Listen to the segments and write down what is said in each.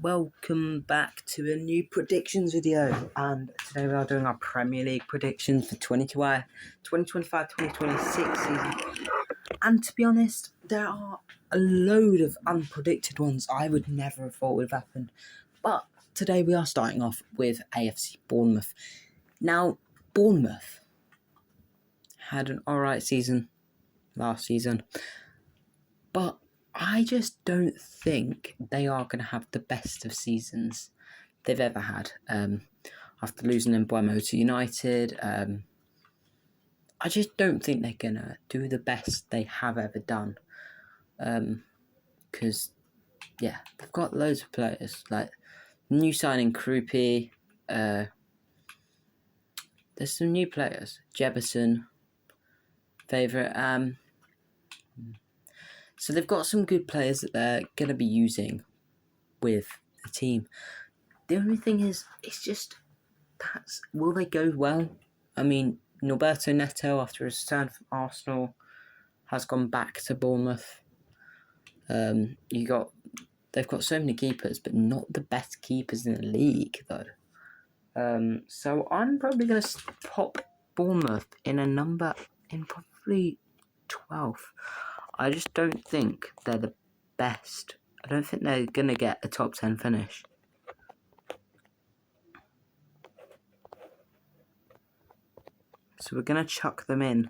welcome back to a new predictions video, and today we are doing our Premier League predictions for 2025-2026 season. And to be honest, there are a load of unpredicted ones I would never have thought would have happened. But today we are starting off with AFC Bournemouth. Now, Bournemouth had an alright season last season, but I just don't think they are going to have the best of seasons they've ever had. After losing Mbeumo to United, I just don't think they're going to do the best they have ever done. Because, they've got loads of players. Like, new signing Krupi. There's some new players. Jefferson, favourite. So they've got some good players that they're going to be using with the team. The only thing is, it's just, will they go well? I mean, Norberto Neto, after his return from Arsenal, has gone back to Bournemouth. They've got so many keepers, but not the best keepers in the league, though. So I'm probably going to pop Bournemouth in probably 12th. I just don't think they're the best. I don't think they're going to get a top 10 finish. So we're going to chuck them in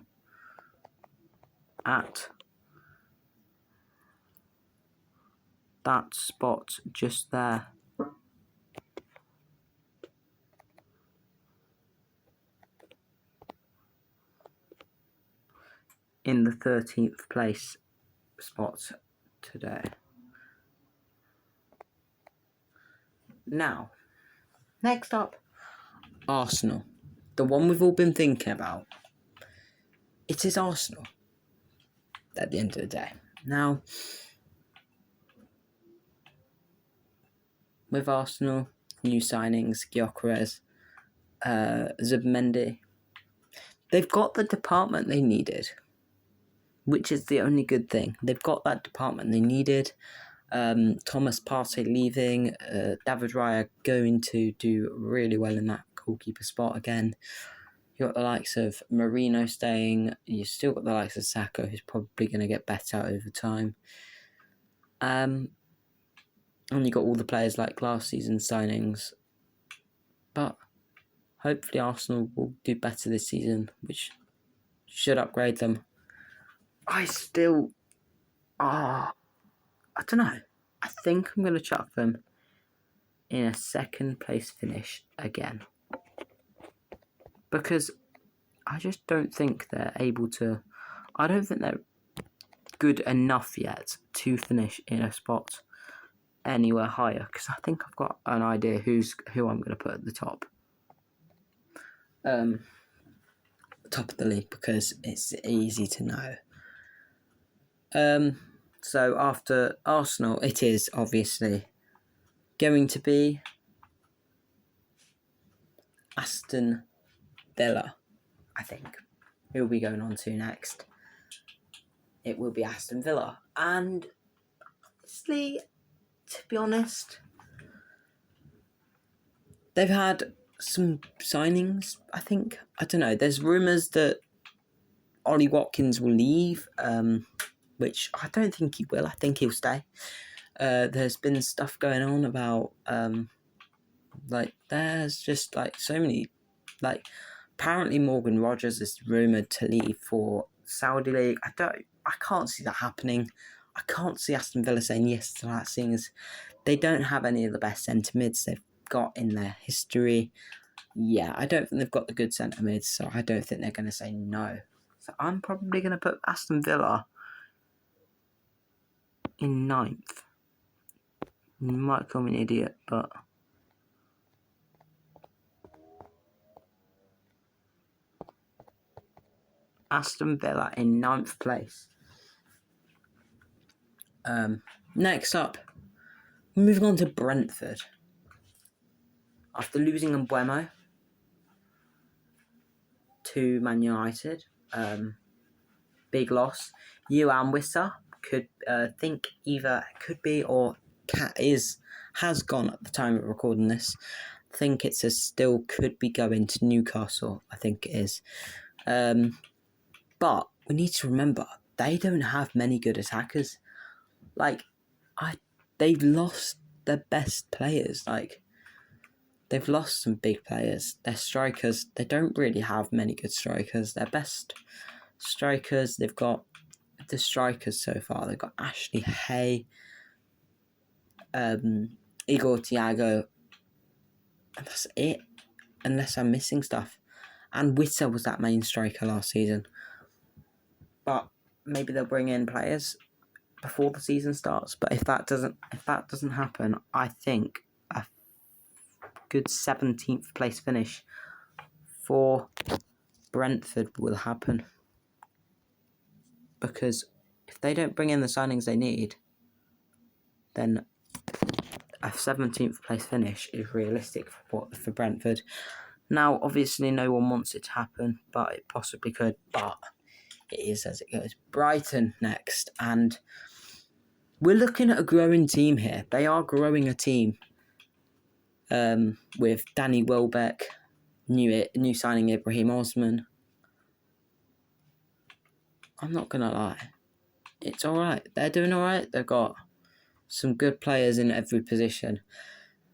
at that spot just there. In the 13th place spot today. Now, next up, Arsenal. The one we've all been thinking about. It is Arsenal at the end of the day. Now, with Arsenal, new signings, Gyökeres, Zubimendi, they've got the department they needed, which is the only good thing. They've got that department they needed. Thomas Partey leaving, David Raya going to do really well in that goalkeeper spot again. You've got the likes of Marino staying. You've still got the likes of Saka, who's probably going to get better over time. And you've got all the players like last season's signings. But hopefully Arsenal will do better this season, which should upgrade them. I don't know. I think I'm going to chuck them in a second place finish again. Because I just don't think they're able to... I don't think they're good enough yet to finish in a spot anywhere higher. Because I think I've got an idea who I'm going to put at the top. Top of the league, because it's easy to know. So after Arsenal, it is obviously going to be Aston Villa, I think. Who will be going on to next? It will be Aston Villa. And honestly, to be honest, they've had some signings, I think. I don't know. There's rumours that Ollie Watkins will leave, which I don't think he will. I think he'll stay. There's been stuff going on about, there's just, so many, apparently Morgan Rogers is rumoured to leave for Saudi League. I can't see that happening. I can't see Aston Villa saying yes to that, seeing as they don't have any of the best centre mids they've got in their history. Yeah, I don't think they've got the good centre mids, so I don't think they're going to say no. So I'm probably going to put Aston Villa in 9th. You might call me an idiot, but... Aston Villa in 9th place. Next up, moving on to Brentford. After losing Mbeumo to Man United, big loss. Jan Wissa could be or has gone at the time of recording this. I think it's still could be going to Newcastle. I think it is. But we need to remember they don't have many good attackers. They've lost their best players. They've lost some big players. Their strikers, they don't really have many good strikers. Their best strikers, they've got the strikers so far. They've got Ashley Hay, Igor Thiago, and that's it. Unless I'm missing stuff. And Witter was that main striker last season. But maybe they'll bring in players before the season starts. But if that doesn't happen, I think a good 17th place finish for Brentford will happen. Because if they don't bring in the signings they need, then a 17th place finish is realistic for Brentford. Now, obviously, no one wants it to happen, but it possibly could. But it is as it goes. Brighton next, and we're looking at a growing team here. They are growing a team with Danny Welbeck, new signing Ibrahim Osman. I'm not going to lie. It's all right. They're doing all right. They've got some good players in every position.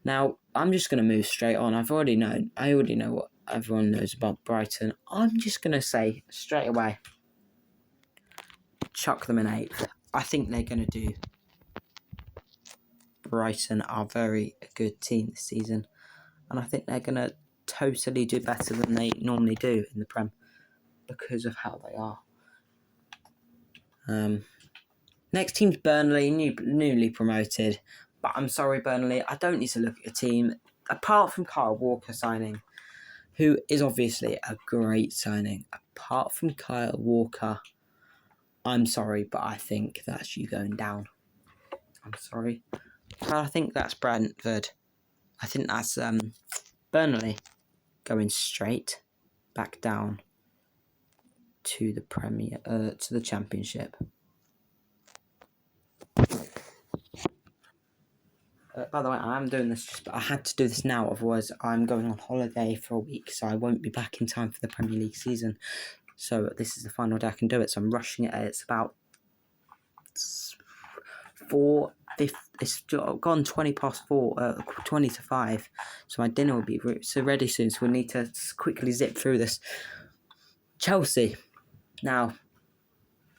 Now, I'm just going to move straight on. I already know what everyone knows about Brighton. I'm just going to say straight away, chuck them in 8th. I think they're going to do. Brighton are very good team this season. And I think they're going to totally do better than they normally do in the Prem because of how they are. Next team's Burnley, newly promoted. But I'm sorry, Burnley, I don't need to look at your team. Apart from Kyle Walker signing, who is obviously a great signing. Apart from Kyle Walker, I'm sorry, but I think that's you going down. I'm sorry. But I think that's Brentford. I think that's Burnley going straight back down to the to the Championship. By the way, I am doing this, but I had to do this now, otherwise I'm going on holiday for a week, so I won't be back in time for the Premier League season. So this is the final day I can do it, so I'm rushing it. It's about 4:50. It's gone 20 past 4, 20 to 5. So my dinner will be ready soon, so we need to quickly zip through this. Chelsea. Now,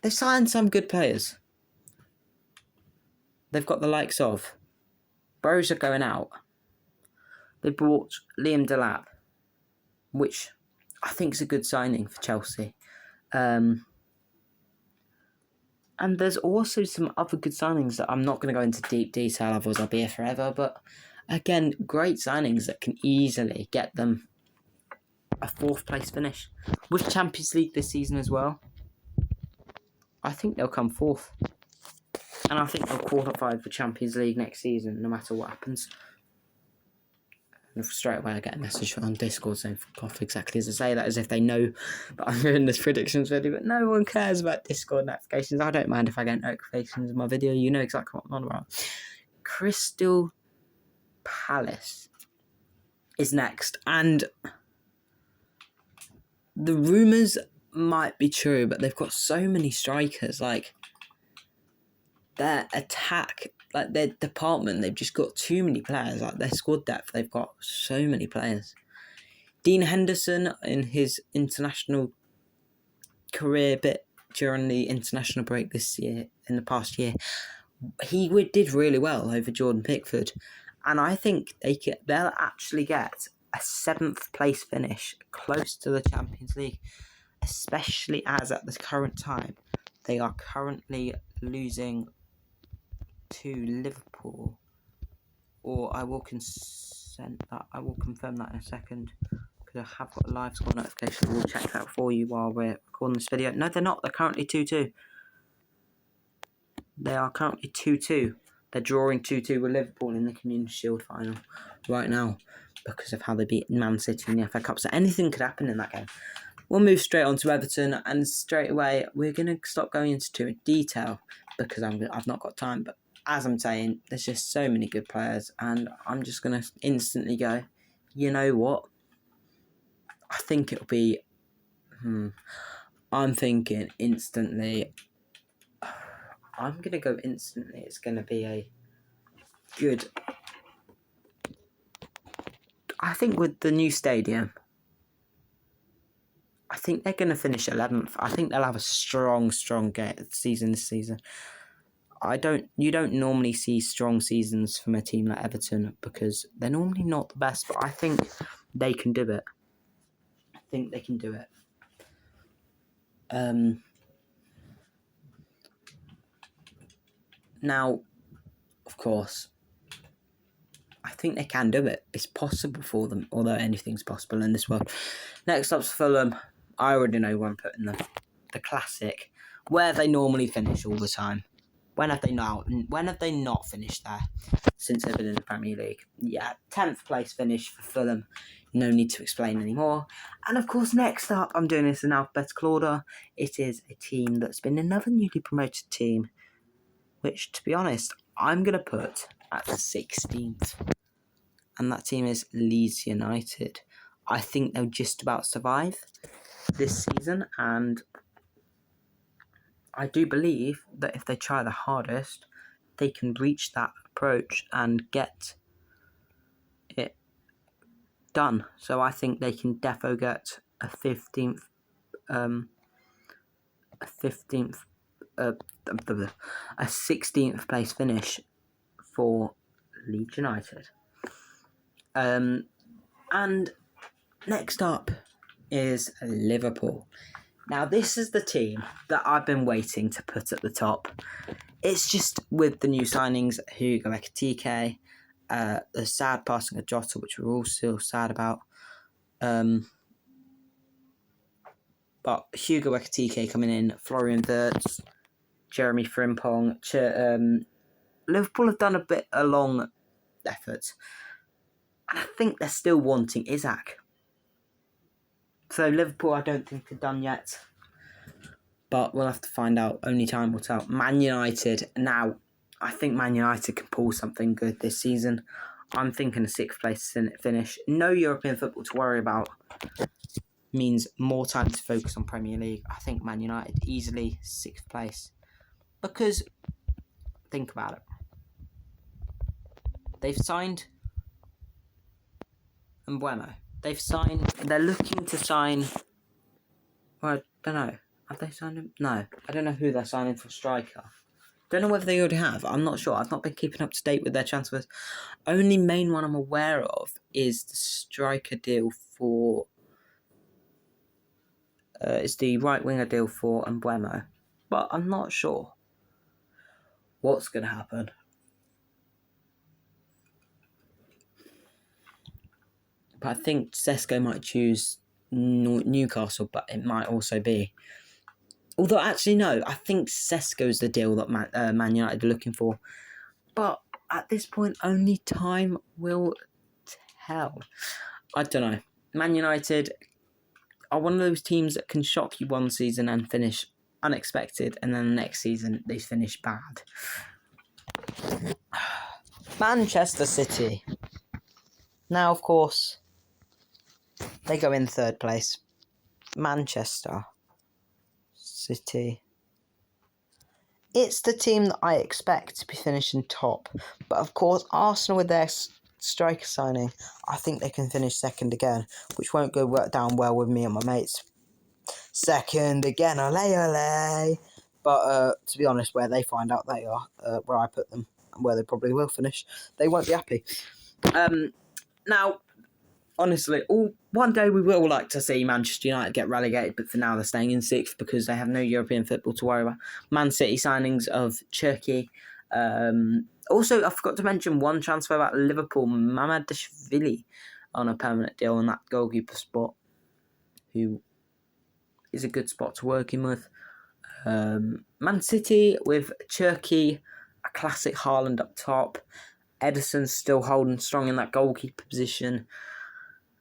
they've signed some good players. They've got the likes of Bros are going out. They brought Liam Delap, which I think is a good signing for Chelsea. And there's also some other good signings that I'm not going to go into deep detail, otherwise I'll be here forever. But again, great signings that can easily get them a 4th place finish. With Champions League this season as well, I think they'll come 4th. And I think they'll qualify for Champions League next season, no matter what happens. And straight away I get a message on Discord saying, fuck off, exactly as I say that, as if they know that I'm doing this predictions video. But no one cares about Discord notifications. I don't mind if I get notifications in my video. You know exactly what I'm on about. Crystal Palace is next. And the rumours might be true, but they've got so many strikers. Their attack, their department, they've just got too many players. Their squad depth, they've got so many players. Dean Henderson, in his international career bit during the international break this year, in the past year, he did really well over Jordan Pickford. And I think they'll actually get a 7th place finish close to the Champions League, especially as at the current time they are currently losing to Liverpool, or I will confirm that in a second, because I have got a live score notification. We'll check that for you while we're recording this video. No, they're not. They're currently 2-2. They are currently 2-2. They're drawing 2-2 with Liverpool in the Community Shield final right now because of how they beat Man City in the FA Cup. So anything could happen in that game. We'll move straight on to Everton, and straight away we're going to stop going into too much detail because I've not got time. But as I'm saying, there's just so many good players, and I'm just going to instantly go, you know what? I think it'll be... I'm thinking instantly... I'm going to go instantly. It's going to be a good... I think with the new stadium, I think they're going to finish 11th. I think they'll have a strong season this season. You don't normally see strong seasons from a team like Everton because they're normally not the best, but I think they can do it. Now, of course, I think they can do it. It's possible for them, although anything's possible in this world. Next up's Fulham. I already know where I'm putting them. The classic, where they normally finish all the time. When have they not finished there since they've been in the Premier League? Yeah, 10th place finish for Fulham. No need to explain anymore. And of course, next up, I'm doing this in alphabetical order. It is a team that's been another newly promoted team, which, to be honest, I'm going to put at the 16th. And that team is Leeds United. I think they'll just about survive this season, and I do believe that if they try the hardest, they can reach that approach and get it done. So I think they can defo get a 16th place finish for Leeds United. And next up is Liverpool. Now, this is the team that I've been waiting to put at the top. It's just with the new signings, Hugo Ekitike, the sad passing of Jota, which we're all still sad about. But Hugo Ekitike coming in, Florian Wirtz, Jeremy Frimpong. Liverpool have done a long effort. And I think they're still wanting Isak. So Liverpool, I don't think are done yet. But we'll have to find out. Only time will tell. Man United. Now, I think Man United can pull something good this season. I'm thinking a 6th place finish. No European football to worry about. Means more time to focus on Premier League. I think Man United easily 6th place. Because, think about it. They've signed Mbeumo. They're looking to sign... Well, I don't know. Have they signed him? No. I don't know who they're signing for striker. Don't know whether they already have. I'm not sure. I've not been keeping up to date with their transfers. Only main one I'm aware of is the striker deal for... it's the right winger deal for Mbeumo. But I'm not sure what's going to happen. But I think Sesko might choose Newcastle, but it might also be... Although, actually, no. I think Sesko's the deal that Man United are looking for. But at this point, only time will tell. I don't know. Man United are one of those teams that can shock you one season and finish unexpected, and then the next season they finish bad. Manchester City. Now, of course, they go in 3rd place. Manchester City. It's the team that I expect to be finishing top. But of course, Arsenal with their striker signing, I think they can finish 2nd again, which won't go down well with me and my mates. 2nd again, ole ole. But to be honest, where they find out they are, where I put them, and where they probably will finish, they won't be happy. Now, honestly, one day we will like to see Manchester United get relegated, but for now they're staying in 6th because they have no European football to worry about. Man City signings of Cherki. Also, I forgot to mention one transfer about Liverpool, Mamadashvili, on a permanent deal on that goalkeeper spot, who is a good spot to work in with. Man City with Cherki, a classic Haaland up top. Ederson's still holding strong in that goalkeeper position.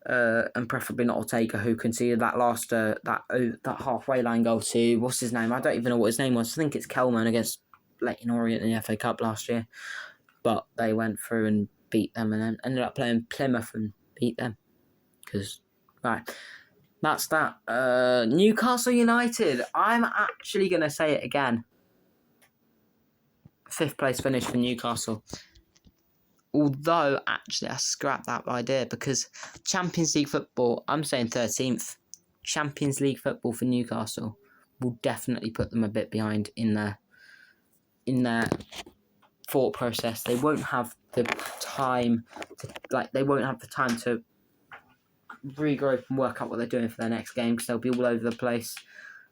And preferably not Ortega, who conceded that last that halfway line goal to, what's his name? I don't even know what his name was. I think it's Kelman against Leyton Orient in the FA Cup last year, but they went through and beat them, and then ended up playing Plymouth and beat them. Right, that's that. Newcastle United. I'm actually going to say it again. 5th place finish for Newcastle. Although, actually, I scrapped that idea because Champions League football, I'm saying 13th. Champions League football for Newcastle will definitely put them a bit behind in their thought process. They won't have the time to regroup and work out what they're doing for their next game because they'll be all over the place.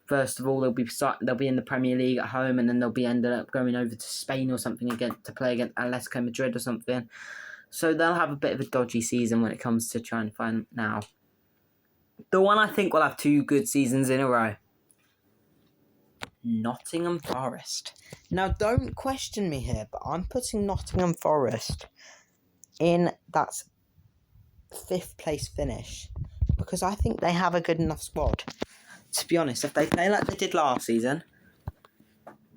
First of all, they'll be in the Premier League at home, and then they'll be ended up going over to Spain or something again to play against Atletico Madrid or something. So they'll have a bit of a dodgy season when it comes to trying to find now. The one I think will have 2 good seasons in a row. Nottingham Forest. Now, don't question me here, but I'm putting Nottingham Forest in that 5th place finish because I think they have a good enough squad. To be honest, if they play like they did last season,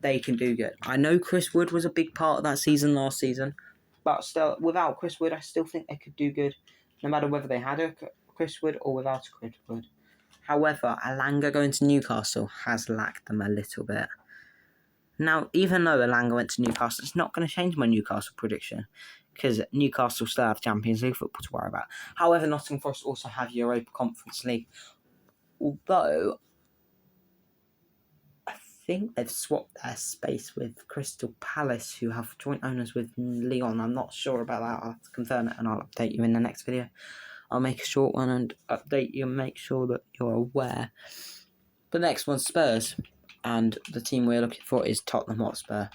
they can do good. I know Chris Wood was a big part of that season last season, but still, without Chris Wood, I still think they could do good, no matter whether they had a Chris Wood or without a Chris Wood. However, Elanga going to Newcastle has lacked them a little bit. Now, even though Elanga went to Newcastle, it's not going to change my Newcastle prediction because Newcastle still have Champions League football to worry about. However, Nottingham Forest also have Europa Conference League. Although, I think they've swapped their space with Crystal Palace, who have joint owners with Lyon. I'm not sure about that. I'll have to confirm it and I'll update you in the next video. I'll make a short one and update you and make sure that you're aware. The next one's Spurs, and the team we're looking for is Tottenham Hotspur.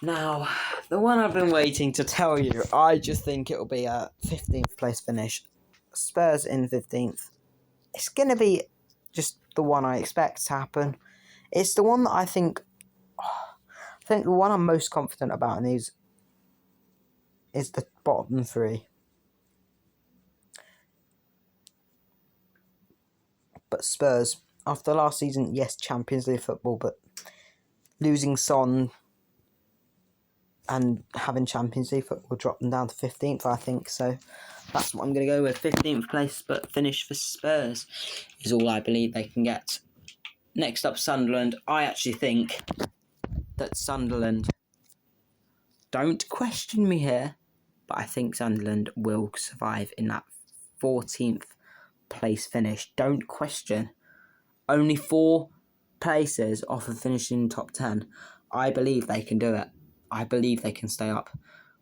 Now, the one I've been waiting to tell you, I just think it'll be a 15th place finish. Spurs in 15th. It's going to be just the one I expect to happen. It's the one that I think the one I'm most confident about in these is the bottom 3. But Spurs, after last season, yes, Champions League football, but losing Son and having Champions League football drop them down to 15th, I think. So that's what I'm going to go with. 15th place, but finish for Spurs is all I believe they can get. Next up, Sunderland. I actually think that Sunderland, don't question me here, but I think Sunderland will survive in that 14th place finish. Don't question. Only 4 places off of finishing top 10. I believe they can do it. I believe they can stay up.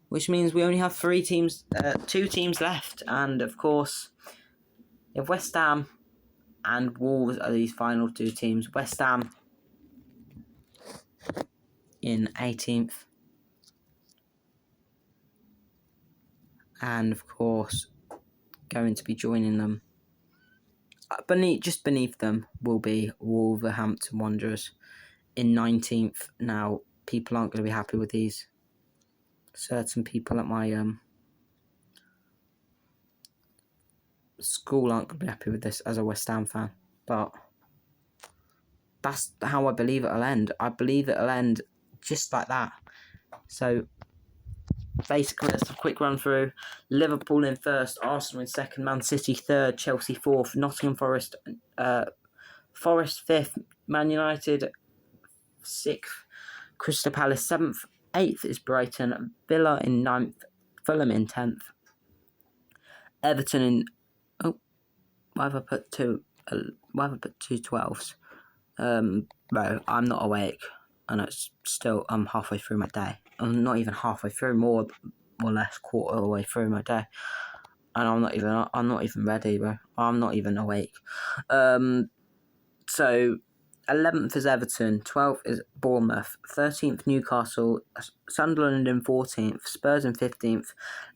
Which means we only have 2 teams left. And of course, if West Ham and Wolves are these final 2 teams. West Ham in 18th. And of course, going to be joining them. Just beneath them will be Wolverhampton Wanderers in 19th. Now, people aren't going to be happy with these. Certain people at my school aren't going to be happy with this as a West Ham fan. But that's how I believe it'll end. I believe it'll end just like that. So, basically, let's have a quick run through. Liverpool in 1st, Arsenal in 2nd, Man City 3rd, Chelsea 4th, Nottingham Forest 5th, Man United 6th, Crystal Palace 7th, 8th is Brighton, Villa in 9th, Fulham in 10th, Everton in... why have I put 2 12s? No, I'm not awake, and I'm halfway through my day. I'm not even halfway through, more or less quarter of the way through my day, and I'm not even ready, bro. I'm not even awake. So 11th is Everton, 12th is Bournemouth, 13th Newcastle, Sunderland in 14th, Spurs in 15th,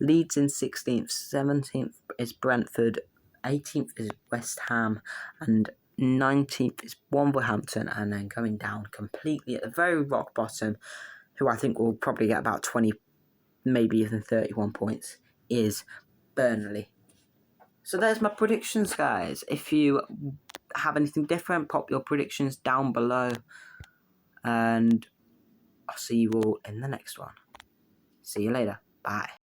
Leeds in 16th, 17th is Brentford, 18th is West Ham, and 19th is Wolverhampton, and then going down completely at the very rock bottom, who I think will probably get about 20, maybe even 31 points, is Burnley. So there's my predictions, guys. If you have anything different, pop your predictions down below. And I'll see you all in the next one. See you later. Bye.